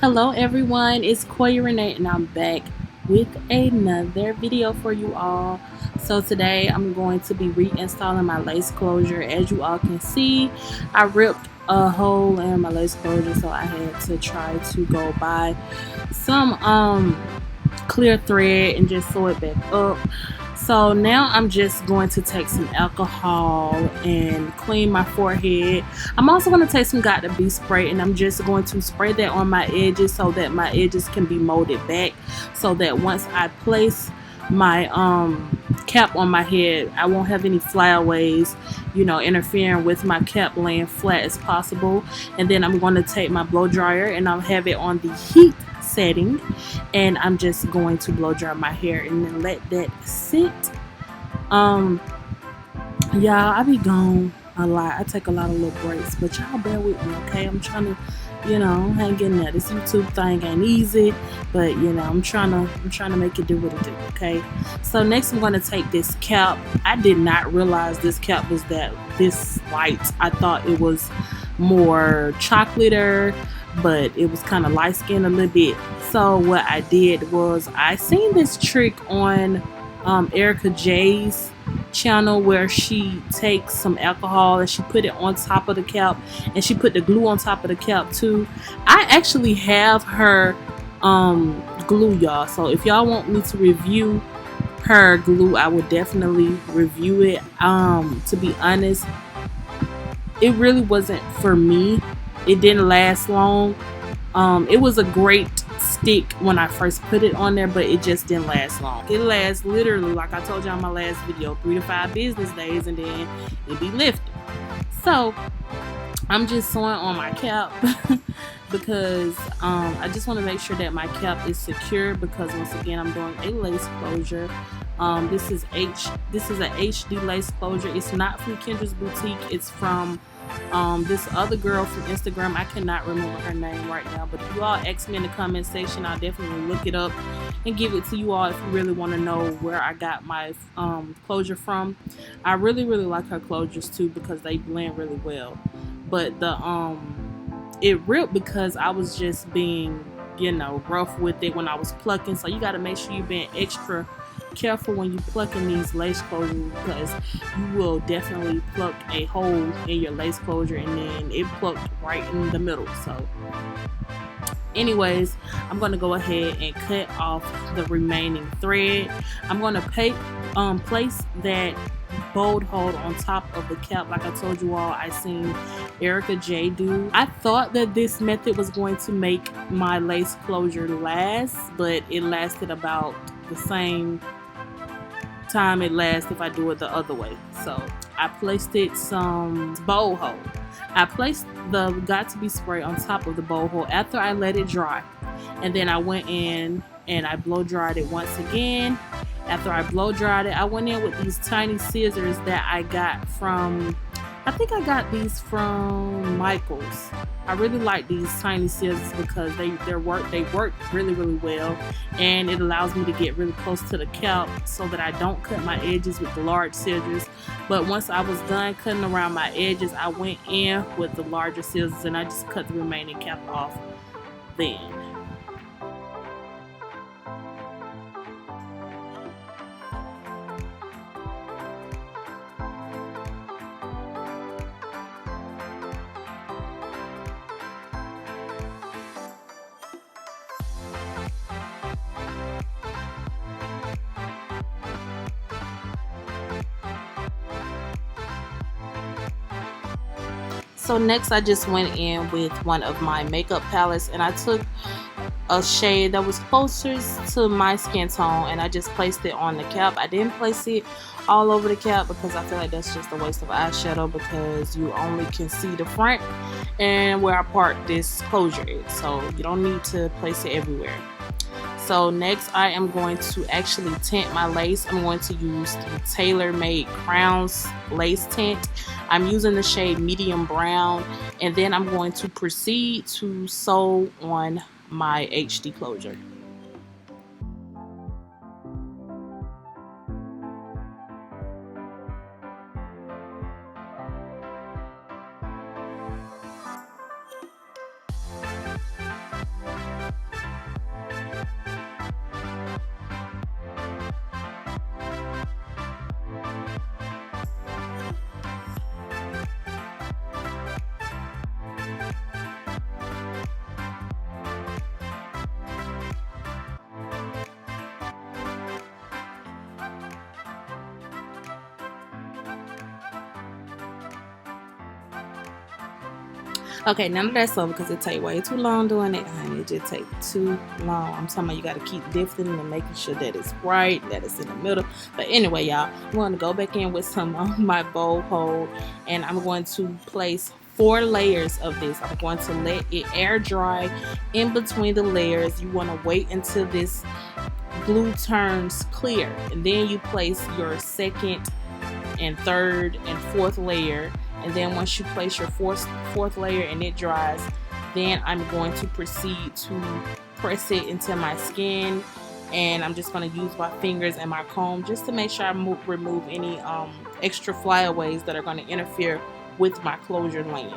Hello everyone, it's Quoia Renae and I'm back with another video for you all. So today I'm going to be reinstalling my lace closure. As you all can see, I ripped a hole in my lace closure, so I had to try to go buy some clear thread and just sew it back up. So now I'm just going to take some alcohol and clean my forehead. I'm also going to take some Got to Be spray and I'm just going to spray that on my edges so that my edges can be molded back, so that once I place my cap on my head, I won't have any flyaways, interfering with my cap laying flat as possible. And then I'm going to take my blow dryer and I'll have it on the heat setting, and I'm just going to blow dry my hair and then let that sit. Um, yeah, I be gone a lot. I take a lot of little breaks, but y'all bear with me, okay? I'm trying to, hang in there. This YouTube thing ain't easy, but I'm trying to make it do what it do, okay? So next, I'm gonna take this cap. I did not realize this cap was this light. I thought it was more chocolate, but it was kind of light skinned a little bit. So what I did was I seen this trick on Erica J's channel where she takes some alcohol and she put it on top of the cap, and she put the glue on top of the cap too. I actually have her glue, y'all. So if y'all want me to review her glue, I would definitely review it. To be honest, it really wasn't for me. It didn't last long. It was a great stick when I first put it on there, but it just didn't last long. It lasts literally, like I told you in my last video, 3 to 5 business days, and then it be lifted. So I'm just sewing on my cap because I just want to make sure that my cap is secure, because once again I'm doing a lace closure. This is a HD lace closure. It's not from Kendra's Boutique. It's from this other girl from Instagram. I cannot remember her name right now, but if you all ask me in the comment section, I'll definitely look it up and give it to you all if you really want to know where I got my closure from. I really like her closures too, because they blend really well. But the it ripped because I was just being, rough with it when I was plucking. So you got to make sure you're being extra careful when you plucking these lace closures, because you will definitely pluck a hole in your lace closure, and then it plucked right in the middle. So anyways, I'm going to go ahead and cut off the remaining thread. I'm going to place that bold hold on top of the cap, like I told you all I seen Erica J do. I thought that this method was going to make my lace closure last, but it lasted about the same time it lasts if I do it the other way. So I placed it some bowl hole. I placed the Got to Be spray on top of the bowl hole after I let it dry, and then I went in and I blow dried it once again. After I blow dried it, I went in with these tiny scissors that I got from, I think I got these from Michael's. I really like these tiny scissors because they work really well, and it allows me to get really close to the cap so that I don't cut my edges with the large scissors. But once I was done cutting around my edges, I went in with the larger scissors and I just cut the remaining cap off then. So next I just went in with one of my makeup palettes and I took a shade that was closer to my skin tone and I just placed it on the cap. I didn't place it all over the cap because I feel like that's just a waste of eyeshadow, because you only can see the front and where I parked this closure is, so you don't need to place it everywhere. So next I am going to actually tint my lace. I'm going to use the Tailor Made Crowns lace tint. I'm using the shade medium brown, and then I'm going to proceed to sew on my HD closure. Okay, none of that's over because it take way too long doing it, honey. It just take too long. I'm talking about you got to keep lifting and making sure that it's right, that it's in the middle. But anyway, y'all, I'm going to go back in with some on my bowl hold, and I'm going to place 4 layers of this. I'm going to let it air dry in between the layers. You want to wait until this glue turns clear, and then you place your second and third and fourth layer. And then once you place your fourth layer and it dries, then I'm going to proceed to press it into my skin, and I'm just going to use my fingers and my comb just to make sure I remove any extra flyaways that are going to interfere with my closure laying.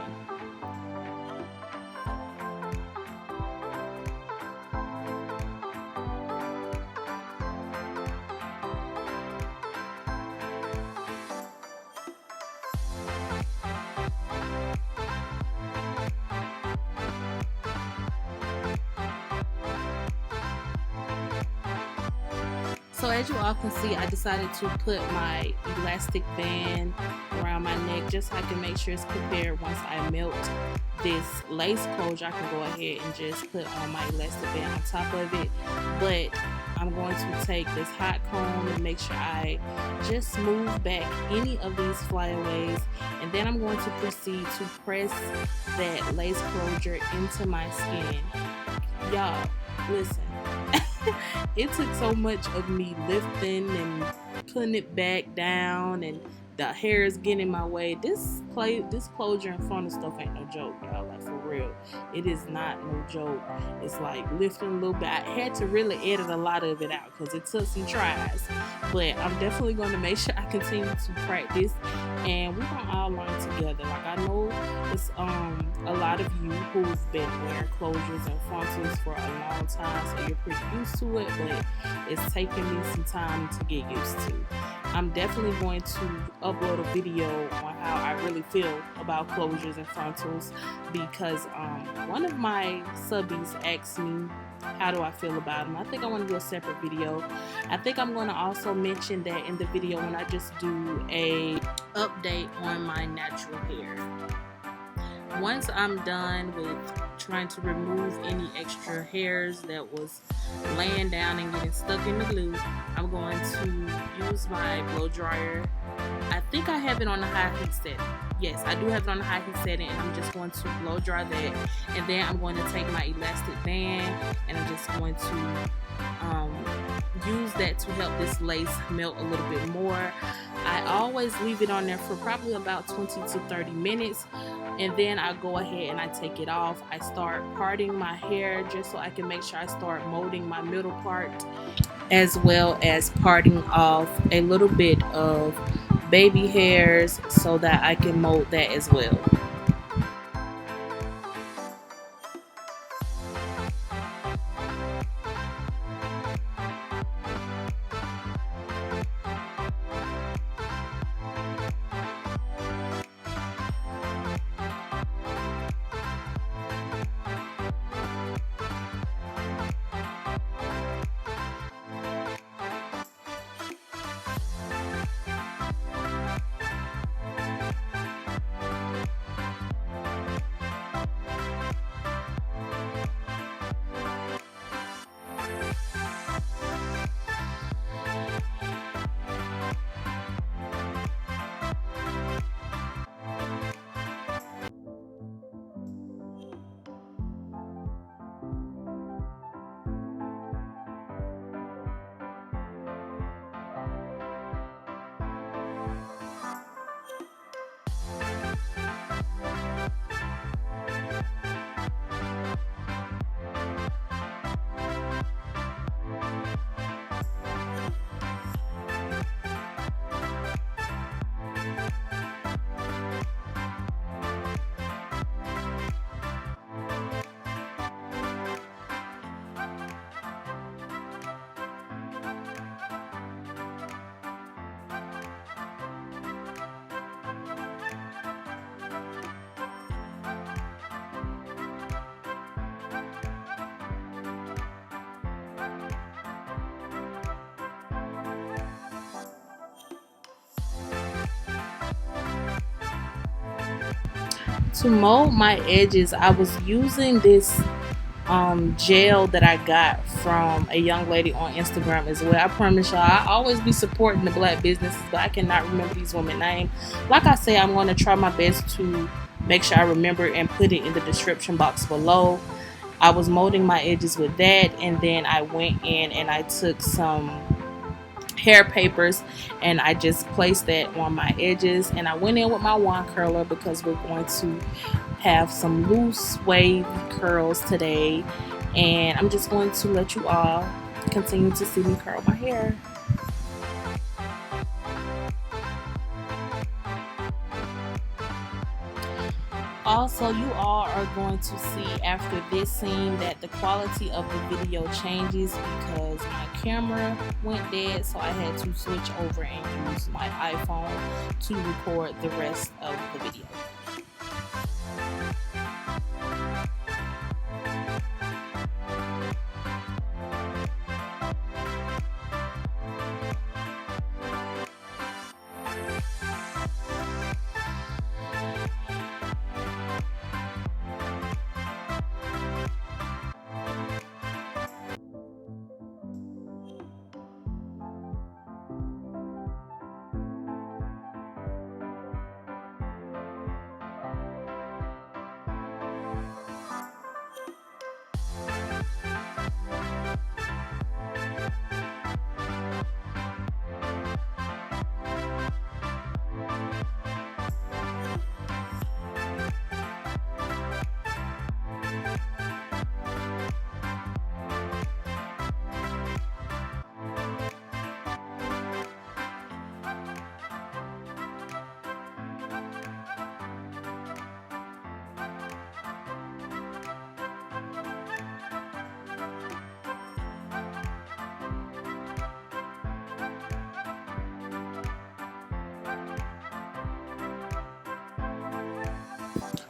So as you all can see, I decided to put my elastic band around my neck just so I can make sure it's prepared. Once I melt this lace closure, I can go ahead and just put on my elastic band on top of it. But I'm going to take this hot comb and make sure I just smooth back any of these flyaways, and then I'm going to proceed to press that lace closure into my skin. Y'all, listen. It took so much of me lifting and putting it back down, and the hair is getting in my way. This closure and frontal stuff ain't no joke, y'all. Like, for real, it is not no joke. It's like lifting a little bit. I had to really edit a lot of it out because it took some tries, but I'm definitely going to make sure I continue to practice, and we're gonna all learn together. Like, I know it's a lot of you who've been wearing closures and frontals for a long time, so you're pretty used to it, but it's taking me some time to get used to. I'm definitely going to upload a video on how I really feel about closures and frontals, because one of my subbies asked me how do I feel about them. I think I want to do a separate video. I think I'm going to also mention that in the video when I just do a update on my natural hair. Once I'm done with trying to remove any extra hairs that was laying down and getting stuck in the glue, I'm going to use my blow dryer. I think I have it on the high heat setting. Yes, I do have it on the high heat setting, and I'm just going to blow dry that, and then I'm going to take my elastic band and I'm just going to use that to help this lace melt a little bit more. I always leave it on there for probably about 20 to 30 minutes, and then I go ahead and I take it off. I start parting my hair just so I can make sure I start molding my middle part, as well as parting off a little bit of baby hairs so that I can mold that as well. To mold my edges, I was using this gel that I got from a young lady on Instagram as well. I promise y'all, I always be supporting the black businesses, but I cannot remember these women's name. Like I say, I'm going to try my best to make sure I remember and put it in the description box below. I was molding my edges with that, and then I went in and I took some hair papers and I just placed that on my edges, and I went in with my wand curler because we're going to have some loose wave curls today, and I'm just going to let you all continue to see me curl my hair. Also, you all are going to see after this scene that the quality of the video changes because my camera went dead, so I had to switch over and use my iPhone to record the rest of the video.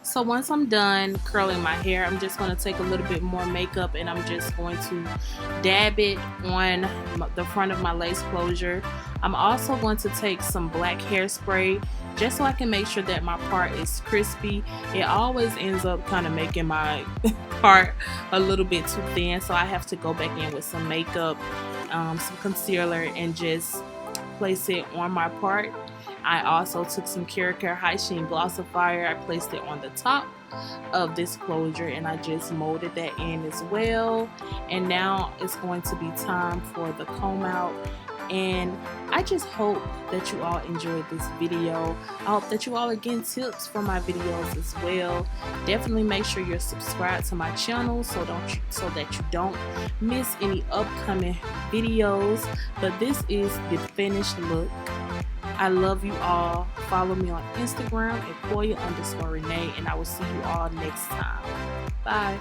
So once I'm done curling my hair, I'm just going to take a little bit more makeup and I'm just going to dab it on the front of my lace closure. I'm also going to take some black hairspray just so I can make sure that my part is crispy. It always ends up kind of making my part a little bit too thin, so I have to go back in with some makeup, some concealer, and just place it on my part. I also took some Care High Sheen Glossifier. I placed it on the top of this closure and I just molded that in as well. And now it's going to be time for the comb out. And I just hope that you all enjoyed this video. I hope that you all are getting tips from my videos as well. Definitely make sure you're subscribed to my channel so that you don't miss any upcoming videos. But this is the finished look. I love you all. Follow me on Instagram at Quoia_Renae, and I will see you all next time. Bye.